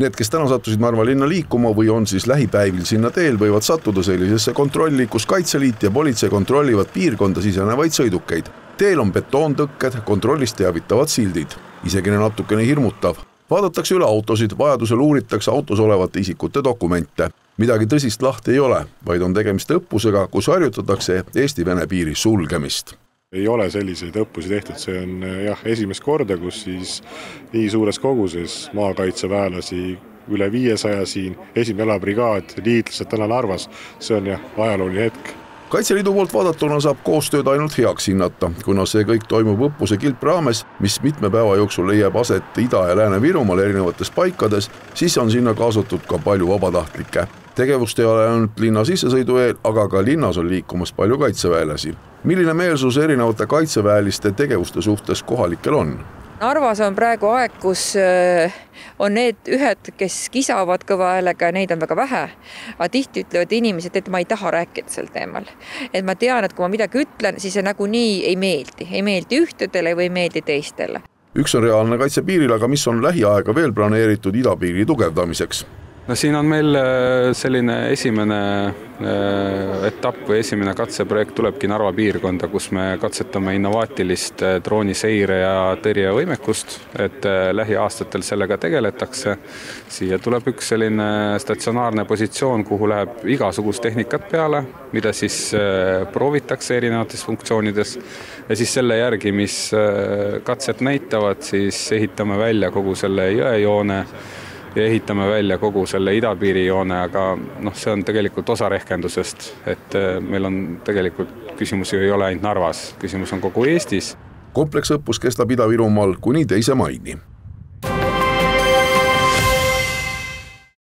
Need, kes täna sattusid Narva linna liikuma või on siis lähipäivil sinna teel, võivad sattuda sellisesse kontrolli, kus Kaitseliit ja politsei kontrollivad piirkonda sisenevaid sõidukeid. Teel on betoontõkked, kontrollist teavitavad sildid. Isegi natukene hirmutav. Vaadatakse üle autosid, vajadusel uuritakse autos olevate isikute dokumente. Midagi tõsist lahti ei ole, vaid on tegemist õppusega, kus harjutatakse Eesti-Vene piiri sulgemist. Ei ole selliseid õppusi tehtud, see on esimest korda, kus siis nii suures koguses maakaitseväelasi üle 500 siin, esimene elabrigaad, liitlased täna Narvas, see on ajalooline hetk. Kaitseliidu poolt vaadatuna saab koostööd ainult heaks hinnata, kuna see kõik toimub õppuse kilpraames, mis mitme päeva jooksul leiab aset Ida- ja Lääne-Virumaal erinevates paikades, siis on sinna kaasatud ka palju vabatahtlikke. Tegevust ei ole ainult linna sissesõidu eel, aga ka linnas on liikumas palju kaitseväelasi. Milline meelsus erinevate kaitseväeliste tegevuste suhtes kohalikel on? Narvas on praegu aeg, kus on need ühed, kes kisavad kõva häälega, neid on väga vähe. Aga tihti ütlevad inimesed, et ma ei taha rääkida sel teemal. Et ma tean, et kui ma midagi ütlen, siis see nagunii ei meeldi. Ei meeldi ühtedele või ei meeldi teistele. Üks on reaalne kaitse piiril, aga mis on lähiaega veel planeeritud idapiiri tugevdamiseks? No siin on meil selline esimene etapp või esimene katseprojekt tulebki Narva piirkonda, kus me katsetame innovaatilist drooniseire ja tõrjevõimekust, et lähiaastatel sellega tegeletakse. Siia tuleb üks selline statsionaarne positsioon, kuhu läheb igasugust tehnikat peale, mida siis proovitakse erinevates funktsioonides ja siis selle järgi, mis katset näitavad, siis ehitame välja kogu selle jõejoone ja ehitame välja kogu selle idapiirijoone, aga see on tegelikult osa rehkendusest, et meil on tegelikult küsimus ei ole ainult Narvas, küsimus on kogu Eestis. Kompleksõppus kestab Ida-Virumaal kuni 2. maini.